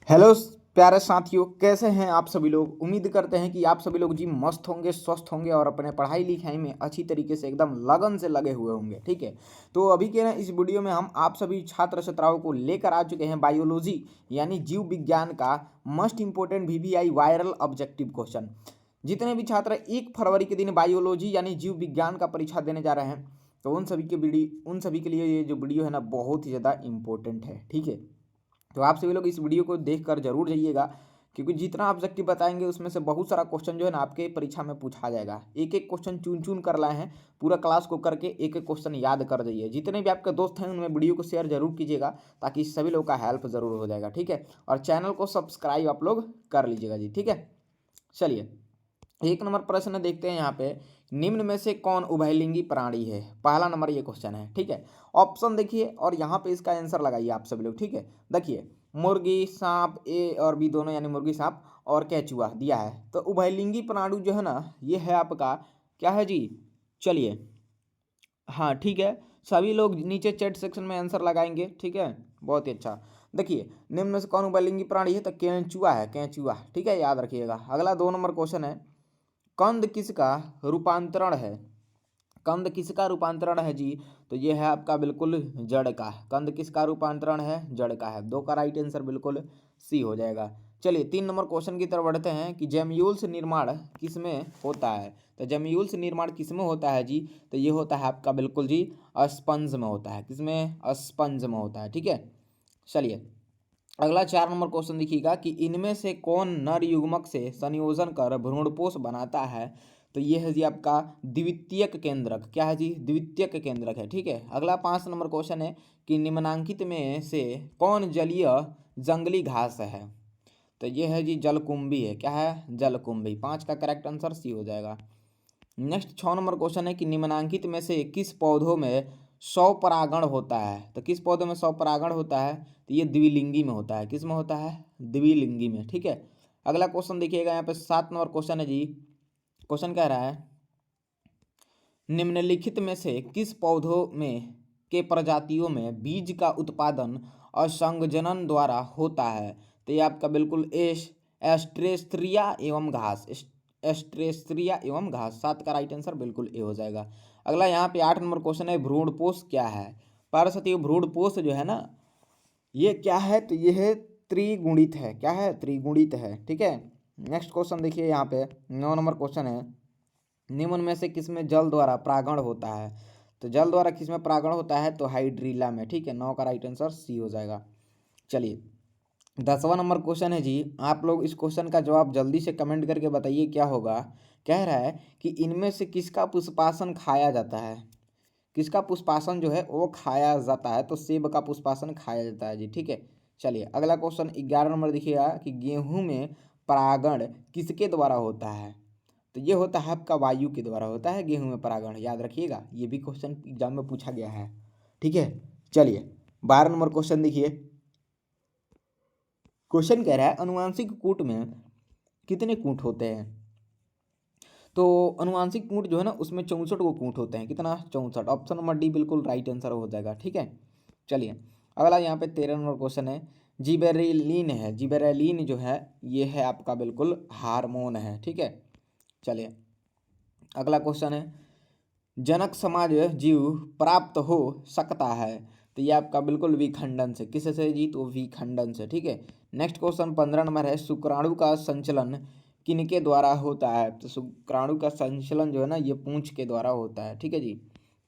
Hello प्यारे साथियों, कैसे हैं आप सभी लोग। उम्मीद करते हैं कि आप सभी लोग जी मस्त होंगे, स्वस्थ होंगे और अपने पढ़ाई लिखाई में अच्छी तरीके से एकदम लगन से लगे हुए होंगे। ठीक है, तो अभी के ना इस वीडियो में हम आप सभी छात्र छात्राओं को लेकर आ चुके हैं बायोलॉजी यानी जीव विज्ञान का most important VVI viral objective question. जितने भी छात्र 1 फरवरी के दिन बायोलॉजी यानी जीव विज्ञान का परीक्षा देने जा रहे हैं, तो उन सभी के लिए ये जो वीडियो है ना बहुत ही ज़्यादा इंपॉर्टेंट है। ठीक है, तो आप सभी लोग इस वीडियो को देखकर जरूर जाइएगा, क्योंकि जितना ऑब्जेक्टिव बताएंगे उसमें से बहुत सारा क्वेश्चन जो है ना आपके परीक्षा में पूछा जाएगा। एक एक क्वेश्चन चुन चुन कर लाए हैं, पूरा क्लास को करके एक एक क्वेश्चन याद कर जाइए। जितने भी आपके दोस्त हैं उनमें वीडियो को शेयर जरूर कीजिएगा, ताकि सभी लोग का हेल्प जरूर हो जाएगा। ठीक है, और चैनल को सब्सक्राइब आप लोग कर लीजिएगा जी। ठीक है, चलिए 1 नंबर प्रश्न देखते हैं यहाँ पे। निम्न में से कौन उभयलिंगी प्राणी है? पहला नंबर ये क्वेश्चन है। ठीक है, ऑप्शन देखिए और यहाँ पे इसका आंसर लगाइए आप सभी लोग। ठीक है, देखिए मुर्गी सांप ए और बी दोनों यानी मुर्गी सांप और केचुआ दिया है। तो उभयलिंगी प्राणी जो है ना ये है आपका क्या है जी। चलिए, हाँ ठीक है, सभी लोग नीचे चैट सेक्शन में आंसर लगाएंगे। ठीक है, बहुत ही अच्छा। देखिए निम्न में से कौन उभयलिंगी प्राणी है? तो केंचुआ है, केंचुआ। ठीक है, याद रखिएगा। अगला 2 नंबर क्वेश्चन है, कंद किसका रूपांतरण है? कंद किसका रूपांतरण है जी? तो ये है आपका बिल्कुल जड़ का। कंद किसका रूपांतरण है? जड़ का है। 2 का राइट आंसर बिल्कुल सी हो जाएगा। चलिए 3 नंबर क्वेश्चन की तरफ बढ़ते हैं कि जैम्यूल्स निर्माण किसमें होता है? तो जैम्यूल्स निर्माण किसमें होता है जी? तो ये होता है आपका बिल्कुल जी स्पंज में होता है। किसमें? स्पंज में होता है। ठीक है, चलिए अगला 4 नंबर क्वेश्चन देखिएगा कि इनमें से कौन नर युग्मक से संयोजन कर भ्रूणपोष बनाता है? तो ये है जी आपका द्वितीयक केंद्रक। क्या है जी? द्वितीयक केंद्रक है। ठीक है, अगला 5 नंबर क्वेश्चन है कि निम्नलिखित में से कौन जलीय जंगली घास है? तो ये है जी जलकुंभी है। क्या है? जलकुंभी। 5 का करेक्ट आंसर सी हो जाएगा। नेक्स्ट 6 नंबर क्वेश्चन है कि निम्नलिखित में से किस पौधों में स्वपरागण होता है? तो किस पौधे में स्वपरागण होता है? तो ये द्विलिंगी में होता है। किस में होता है? द्विलिंगी में। ठीक है, अगला क्वेश्चन देखिएगा यहाँ पे 7 नंबर क्वेश्चन है जी। क्वेश्चन कह रहा है निम्नलिखित में से किस पौधों में के प्रजातियों में बीज का उत्पादन असंजनन द्वारा होता है? तो ये आपका बिल्कुल एस्ट्रेस्ट्रिया एवं घास। एस्ट्रेस्ट्रिया एवं घास। 7 का राइट आंसर बिल्कुल ए हो जाएगा। अगला यहाँ पे 8 नंबर क्वेश्चन है भ्रूणपोष क्या है? पारसती भ्रूणपोष जो है ना ये क्या है? तो ये है त्रिगुणित है। क्या है? त्रिगुणित है। ठीक है, नेक्स्ट क्वेश्चन देखिए यहाँ पे 9 नंबर क्वेश्चन है निम्न में से किसमें जल द्वारा परागण होता है? तो जल द्वारा किसमें परागण होता है? तो हाइड्रीला में। ठीक है, 9 का राइट आंसर सी हो जाएगा। चलिए 10वां नंबर क्वेश्चन है जी। आप लोग इस क्वेश्चन का जवाब जल्दी से कमेंट करके बताइए क्या होगा। कह रहा है कि इनमें से किसका पुष्पासन खाया जाता है? किसका पुष्पासन जो है वो खाया जाता है? तो सेब का पुष्पासन खाया जाता है जी। ठीक है, चलिए अगला क्वेश्चन 11 नंबर देखिएगा कि गेहूं में परागण किसके द्वारा होता है? तो ये होता है आपका वायु के द्वारा होता है गेहूं में परागण। याद रखिएगा, ये भी क्वेश्चन एग्जाम में पूछा गया है। ठीक है, चलिए 12 नंबर क्वेश्चन देखिए। क्वेश्चन कह रहा है अनुवांशिक कूट में कितने कूट होते हैं? तो अनुवांशिक कूट जो है ना उसमें 64 को कूट होते हैं। कितना? 64। ऑप्शन नंबर डी बिल्कुल राइट आंसर हो जाएगा। ठीक है, चलिए अगला यहाँ पे 13 नंबर क्वेश्चन है जिबेरेलिन है। जिबेरेलिन जो है ये है आपका बिल्कुल हार्मोन है। ठीक है, चलिए अगला क्वेश्चन है जनक समाज जीव प्राप्त हो सकता है? तो ये आपका बिल्कुल विखंडन से। किससे जी? तो विखंडन से। ठीक है, नेक्स्ट क्वेश्चन 15 नंबर है शुक्राणु का संचलन किनके द्वारा होता है? तो शुक्राणु का संचलन जो है ना ये पूंछ के द्वारा होता है। ठीक है जी,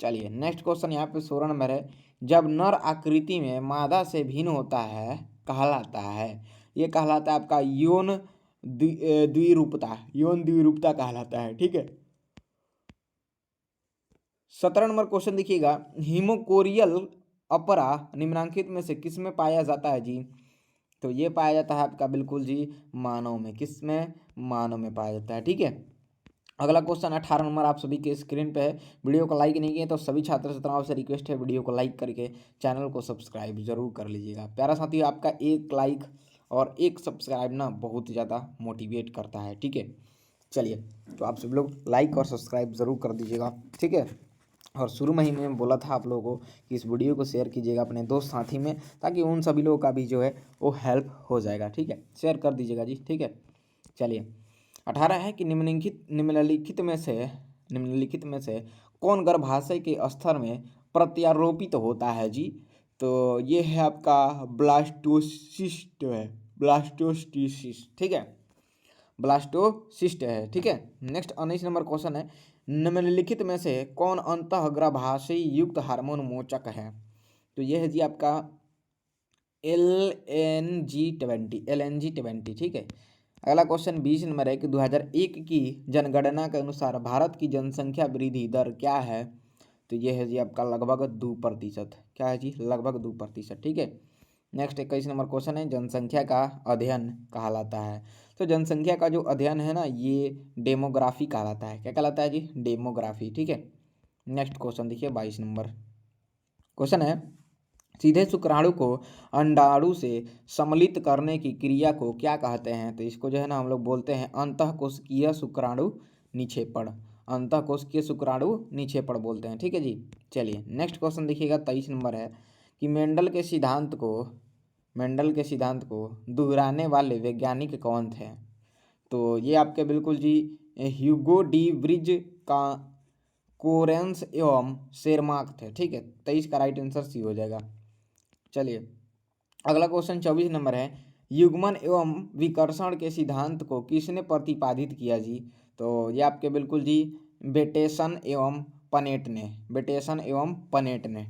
चलिए नेक्स्ट क्वेश्चन यहाँ पे 16 नंबर है जब नर आकृति में मादा से भिन्न होता है कहलाता है? ये कहलाता है आपका यौन द्विरूपता। यौन द्विरूपता कहलाता है। ठीक है, 17 नंबर क्वेश्चन देखिएगा हिमोकोरियल अपरा निम्नलिखित में से किस में पाया जाता है जी? तो ये पाया जाता है आपका बिल्कुल जी मानव में। किस में? मानव में पाया जाता है। ठीक है, अगला क्वेश्चन 18 नंबर आप सभी के स्क्रीन पे है। वीडियो को लाइक नहीं किए तो सभी छात्र छात्राओं से रिक्वेस्ट है वीडियो को लाइक करके चैनल को सब्सक्राइब जरूर कर लीजिएगा। प्यारा साथी आपका एक लाइक और एक सब्सक्राइब ना बहुत ज़्यादा मोटिवेट करता है। ठीक है, चलिए तो आप सभी लोग लाइक और सब्सक्राइब जरूर कर दीजिएगा। ठीक है, और शुरू में ही मैं बोला था आप लोगों को कि इस वीडियो को शेयर कीजिएगा अपने दोस्त साथी में, ताकि उन सभी लोगों का भी जो है वो हेल्प हो जाएगा। ठीक है, शेयर कर दीजिएगा जी। ठीक है, चलिए 18 है कि निम्नलिखित में से कौन गर्भाशय के स्तर में प्रत्यारोपित होता है जी। तो ये है आपका ब्लास्टोसिस्ट है, ब्लास्टोसिस्ट। ठीक है, ब्लास्टोसिस्ट है। ठीक है, नेक्स्ट 19 नंबर क्वेश्चन है, निम्नलिखित में से कौन अंतः गर्भाशय युक्त हार्मोन मोचक है। तो यह है जी आपका LNG20। ठीक है, अगला क्वेश्चन 20 नंबर है कि 2001 की जनगणना के अनुसार भारत की जनसंख्या वृद्धि दर क्या है। तो यह है जी आपका लगभग 2%। क्या है जी, लगभग 2%। ठीक है, नेक्स्ट 21 नंबर क्वेश्चन है, जनसंख्या का अध्ययन कहलाता है। तो जनसंख्या का जो अध्ययन है ना, ये डेमोग्राफी कहलाता है। क्या कहलाता है जी, डेमोग्राफी। ठीक है, नेक्स्ट क्वेश्चन देखिए 22 नंबर क्वेश्चन है, सीधे शुक्राणु को अंडाणु से सम्मिलित करने की क्रिया को क्या कहते हैं। तो इसको जो है ना हम लोग बोलते हैं अंतःकोशिकीय शुक्राणु निक्षेपण। अंतःकोशिकीय शुक्राणु निक्षेपण बोलते हैं। ठीक है जी, चलिए नेक्स्ट क्वेश्चन देखिएगा 23 नंबर है कि मेंडल के सिद्धांत को दोहराने वाले वैज्ञानिक कौन थे। तो ये आपके बिल्कुल जी ह्यूगो डी ब्रिज का कोरेंस एवं शेरमार्क थे। ठीक है, 23 का राइट आंसर सी हो जाएगा। चलिए अगला क्वेश्चन 24 नंबर है, युग्मन एवं विकर्षण के सिद्धांत को किसने प्रतिपादित किया जी। तो ये आपके बिल्कुल जी बेटेसन एवं पनेट ने।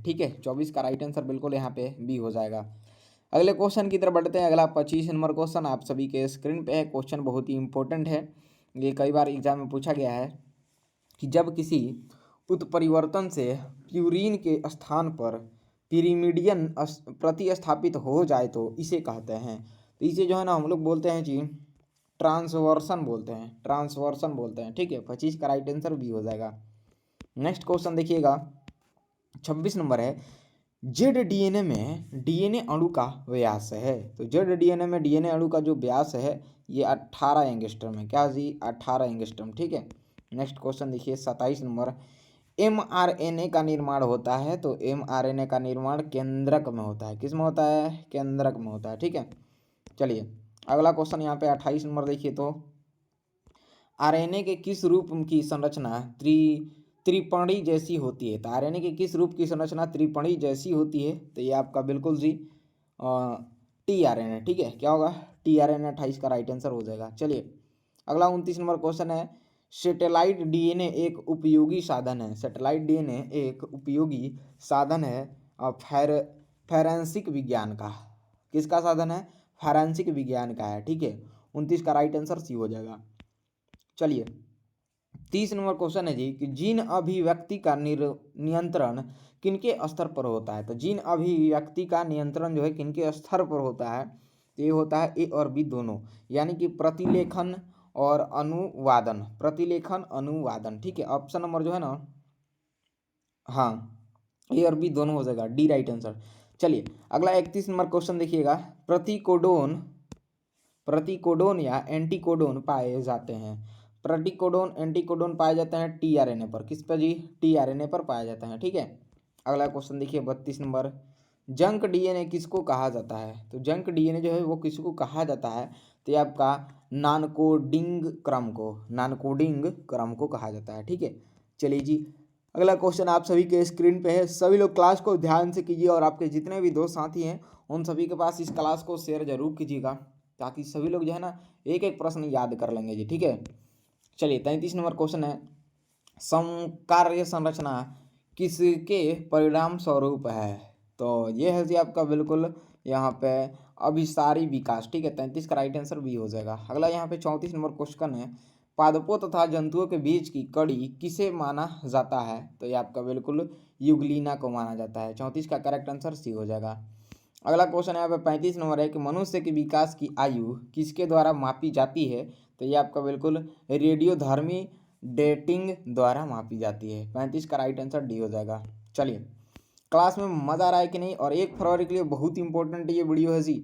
ठीक है, 24 का राइट आंसर बिल्कुल यहाँ पे बी हो जाएगा। अगले क्वेश्चन की तरफ बढ़ते हैं। अगला 25 नंबर क्वेश्चन आप सभी के स्क्रीन पे है। क्वेश्चन बहुत ही इंपॉर्टेंट है, ये कई बार एग्जाम में पूछा गया है कि जब किसी उत्परिवर्तन से प्यूरीन के स्थान पर पिरीमिडियन प्रतिस्थापित हो जाए तो इसे कहते हैं। तो इसे जो है ना हम लोग बोलते हैं जी ट्रांसवर्सन बोलते हैं। ठीक है, 25 का राइट आंसर भी हो जाएगा। नेक्स्ट क्वेश्चन देखिएगा 26 नंबर है, जेड डीएनए में डीएनए अणु का व्यास है। तो जेड डीएनए में डीएनए अणु का जो व्यास है ये 18 एंगस्ट्रम है। क्या जी, 18 एंगस्ट्रम। ठीक है, नेक्स्ट क्वेश्चन देखिए 27 नंबर, mRNA का निर्माण होता है। तो mRNA का निर्माण केंद्रक में होता है। किस में होता है, केंद्रक में होता है। ठीक है, चलिए अगला क्वेश्चन यहाँ पे 28 नंबर देखिए, तो आरएनए के किस रूप की संरचना त्रिपणी जैसी होती है। तो आरएनए के किस रूप की संरचना त्रिपणी जैसी होती है। तो ये आपका बिल्कुल जी tRNA। ठीक है, क्या होगा, tRNA। 28 का राइट आंसर हो जाएगा। चलिए अगला 29 नंबर क्वेश्चन है, सैटेलाइट डीएनए एक उपयोगी साधन है। सैटेलाइट डीएनए एक उपयोगी साधन है फॉरेंसिक विज्ञान का। किसका साधन है, फॉरेंसिक विज्ञान का है। ठीक है, 29 का राइट आंसर सी हो जाएगा। चलिए 30 नंबर क्वेश्चन है जी कि जीन अभिव्यक्ति का नियंत्रण किनके स्तर पर होता है। तो जीन अभिव्यक्ति का नियंत्रण जो है किनके स्तर पर होता है। तो ये होता है ए और बी दोनों, यानी कि प्रतिलेखन और अनुवादन। ठीक है, ऑप्शन नंबर जो है ना, हाँ ए और बी दोनों हो जाएगा, डी राइट आंसर। चलिए अगला 31 नंबर क्वेश्चन देखिएगा, प्रतिकोडोन या एंटीकोडोन पाए जाते हैं। एंटीकोडोन पाए जाते हैं टीआरएनए पर। किस पर जी, टीआरएनए पर पाए जाते हैं। ठीक है, अगला क्वेश्चन देखिए 32 नंबर, जंक डीएनए किसको कहा जाता है। तो जंक डीएनए जो है वो किसको कहा जाता है। तो ये आपका नॉनकोडिंग क्रम को कहा जाता है। ठीक है, चलिए जी अगला क्वेश्चन आप सभी के स्क्रीन पे है। सभी लोग क्लास को ध्यान से कीजिए और आपके जितने भी दोस्त साथी हैं उन सभी के पास इस क्लास को शेयर जरूर कीजिएगा, ताकि सभी लोग जो है ना एक एक प्रश्न याद कर लेंगे जी। ठीक है, चलिए 33 नंबर क्वेश्चन है, समकार्य संरचना किसके परिणाम स्वरूप है। तो ये है जी आपका बिल्कुल यहाँ पे अभिसारी विकास। ठीक है, 33 का राइट आंसर भी हो जाएगा। अगला यहाँ पे 34 नंबर क्वेश्चन है, पादपों तथा जंतुओं के बीच की कड़ी किसे माना जाता है। तो ये आपका बिल्कुल युगलीना को माना जाता है। 34 का करेक्ट आंसर सी हो जाएगा। अगला क्वेश्चन यहाँ पे 35 नंबर है कि मनुष्य के विकास की आयु किसके द्वारा मापी जाती है। तो ये आपका बिल्कुल रेडियोधर्मी डेटिंग द्वारा मापी जाती है। 35 का राइट आंसर डी हो जाएगा। चलिए क्लास में मज़ा आ रहा है कि नहीं। और 1 फरवरी के लिए बहुत इंपॉर्टेंट ये वीडियो है जी,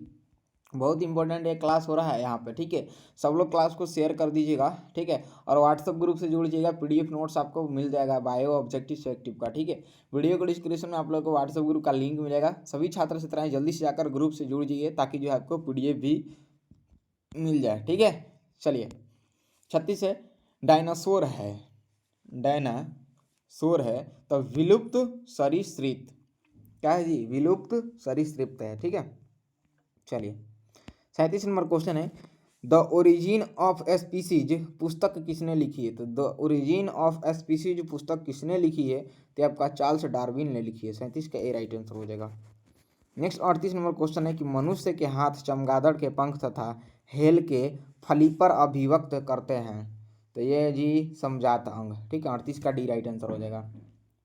बहुत इंपॉर्टेंट एक क्लास हो रहा है यहाँ पे, ठीक है। सब लोग क्लास को शेयर कर दीजिएगा, ठीक है। और व्हाट्सअप ग्रुप से जुड़ जाइएगा, पीडीएफ नोट्स आपको मिल जाएगा बायो ऑब्जेक्टिव सेलेक्टिव का, ठीक है। वीडियो को डिस्क्रिप्शन में आप लोगों को व्हाट्सअप ग्रुप का लिंक मिलेगा। सभी छात्र छात्राएं जल्दी से जाकर ग्रुप से जुड़ जाइए ताकि जो है आपको पीडीएफ भी मिल जाए, ठीक है। चलिए 36 है, डायनासोर है, डायनासोर है तो विलुप्त सरीसृप क्या है जी, विलुप्त सरीसृप है, ठीक है। चलिए 37 नंबर क्वेश्चन है, द ओरिजिन ऑफ स्पीसीज पुस्तक किसने लिखी है? तो द ओरिजिन ऑफ स्पीसीज पुस्तक किसने लिखी है? तो आपका चार्ल्स डार्विन ने लिखी है। 37 का ए राइट आंसर हो जाएगा। नेक्स्ट 38 नंबर क्वेश्चन है कि मनुष्य के हाथ चमगादड़ के पंख तथा हेल के फली पर अभिव्यक्त करते हैं। तो ये जी समझात अंग, ठीक है। 38 का डी राइट आंसर हो जाएगा,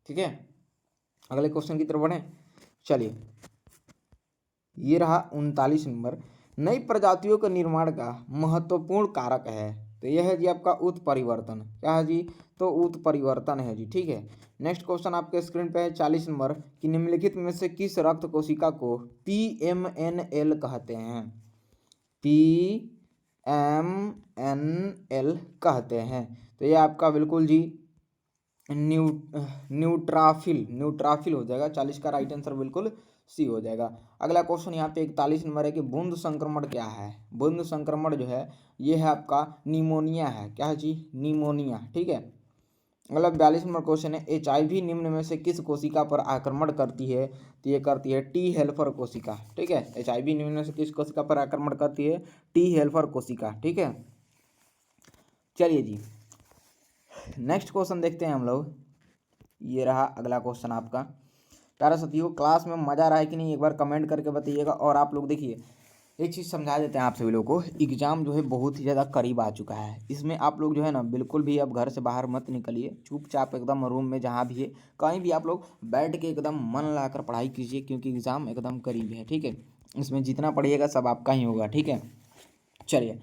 ठीक है। अगले क्वेश्चन की तरफ बढ़े। चलिए ये रहा 39 नंबर, नई प्रजातियों के निर्माण का महत्वपूर्ण कारक है। तो यह है जी आपका उत्परिवर्तन। क्या है जी? तो उत्परिवर्तन है जी, ठीक है। नेक्स्ट क्वेश्चन आपके स्क्रीन पे है 40 नंबर कि निम्नलिखित में से किस रक्त कोशिका को PMNL कहते हैं? PMNL कहते हैं। तो ये आपका बिल्कुल जी न्यूट्राफिल हो जाएगा। 40 का राइट आंसर बिल्कुल सी हो जाएगा। अगला क्वेश्चन यहाँ पे 41 नंबर है कि बूंद संक्रमण क्या है? बूंद संक्रमण जो है ये है आपका निमोनिया है। क्या है जी? निमोनिया, ठीक है। अगला 42 नंबर क्वेश्चन है, HIV निम्न में से किस कोशिका पर आक्रमण करती है? तो ये करती है टी हेल्पर कोशिका, ठीक है। HIV निम्न में से किस कोशिका पर आक्रमण करती है? टी हेल्पर कोशिका, ठीक है। चलिए जी नेक्स्ट क्वेश्चन देखते हैं हम लोग। ये रहा अगला क्वेश्चन आपका। प्यारा साथियों, क्लास में मज़ा आ रहा है कि नहीं एक बार कमेंट करके बताइएगा। और आप लोग देखिए एक चीज़ समझा देते हैं आप सभी लोगों को, एग्ज़ाम जो है बहुत ही ज़्यादा करीब आ चुका है। इसमें आप लोग जो है ना बिल्कुल भी अब घर से बाहर मत निकलिए, चुपचाप एकदम रूम में जहाँ भी है कहीं भी आप लोग बैठ के एकदम मन लगाकर पढ़ाई कीजिए, क्योंकि एग्ज़ाम एकदम करीब है, ठीक है। इसमें जितना पढ़िएगा सब आपका ही होगा, ठीक है। चलिए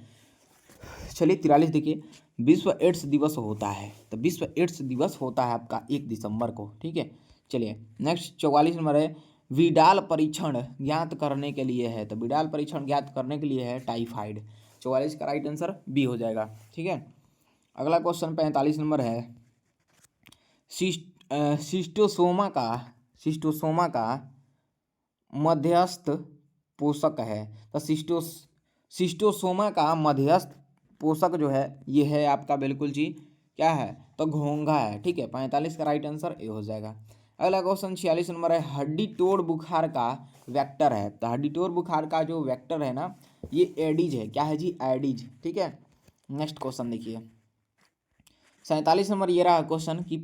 43 देखिए, विश्व एड्स दिवस होता है। तो विश्व एड्स दिवस होता है आपका 1 दिसंबर को, ठीक है। चलिए नेक्स्ट 44 नंबर है, विडाल परीक्षण ज्ञात करने के लिए है। तो विडाल परीक्षण ज्ञात करने के लिए है टाइफाइड। 44 का राइट आंसर बी हो जाएगा, ठीक है। अगला क्वेश्चन 45 नंबर है, सिस्टोसोमा का मध्यस्थ पोषक है। तो सिस्टोसोमा का मध्यस्थ पोषक जो है ये है आपका बिल्कुल जी क्या है? तो घोंघा है, ठीक है। 45 का राइट आंसर ए हो जाएगा। अगला क्वेश्चन 46 नंबर है, हड्डी तोड़ बुखार का वेक्टर है। तो हड्डी तोड़ बुखार का जो वेक्टर है ना ये एडीज है। क्या है जी? एडीज, ठीक है। नेक्स्ट क्वेश्चन देखिए 47 नंबर ये रहा क्वेश्चन कि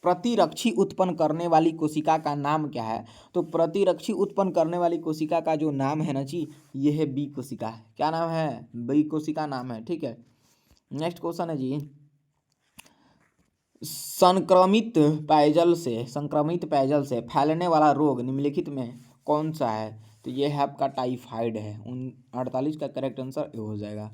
प्रतिरक्षी उत्पन्न करने वाली कोशिका का नाम क्या है? तो प्रतिरक्षी उत्पन्न करने वाली कोशिका का जो नाम है ना जी ये है बी कोशिका। क्या नाम है? बी कोशिका नाम है, ठीक है। नेक्स्ट क्वेश्चन है जी, संक्रमित पेयजल से फैलने वाला रोग निम्नलिखित में कौन सा है? तो ये है आपका टाइफाइड है। 48 का करेक्ट आंसर ये हो जाएगा।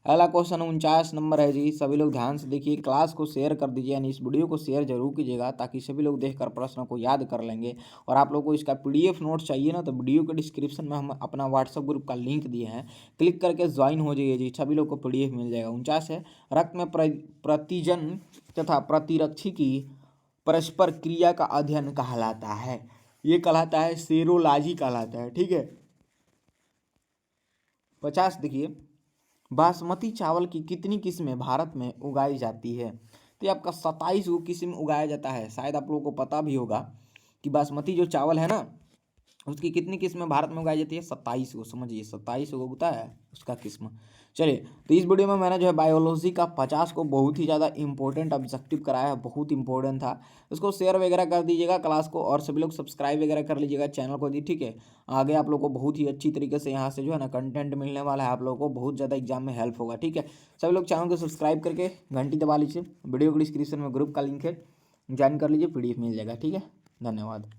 अगला क्वेश्चन 49 नंबर है जी, सभी लोग ध्यान से देखिए, क्लास को शेयर कर दीजिए, यानी इस वीडियो को शेयर जरूर कीजिएगा ताकि सभी लोग देखकर प्रश्नों को याद कर लेंगे। और आप लोग को इसका PDF नोट चाहिए ना तो वीडियो के डिस्क्रिप्शन में हम अपना व्हाट्सअप ग्रुप का लिंक दिए हैं, क्लिक करके ज्वाइन हो जाइए जी, सभी लोग को PDF मिल जाएगा। 49 है, रक्त में प्रतिजन तथा प्रतिरक्षी की परस्पर क्रिया का अध्ययन कहलाता है। ये कहलाता है सेरोलॉजी कहलाता है, ठीक है। 50 देखिए, बासमती चावल की कितनी किस्में भारत में उगाई जाती है? तो ये आपका 27 गो किस्म उगाया जाता है। शायद आप लोगों को पता भी होगा कि बासमती जो चावल है ना उसकी कितनी किस्में भारत में उगाई जाती है? 27 गो, समझिए 27 गो उगता है उसका किस्म। चलिए तो इस वीडियो में मैंने जो है बायोलॉजी का 50 को बहुत ही ज़्यादा इंपॉर्टेंट ऑब्जेक्टिव कराया है, बहुत इंपॉर्टेंट था। उसको शेयर वगैरह कर दीजिएगा क्लास को, और सभी लोग सब्सक्राइब वगैरह कर लीजिएगा चैनल को जी, ठीक है। आगे आप लोग को बहुत ही अच्छी तरीके से यहाँ से जो है ना कंटेंट मिलने वाला है, आप लोगों को बहुत ज़्यादा एग्जाम में हेल्प होगा, ठीक है। सभी लोग चैनल को सब्सक्राइब करके घंटी दबा लीजिए। वीडियो को डिस्क्रिप्शन में ग्रुप का लिंक है, ज्वाइन कर लीजिए, PDF मिल जाएगा, ठीक है। धन्यवाद।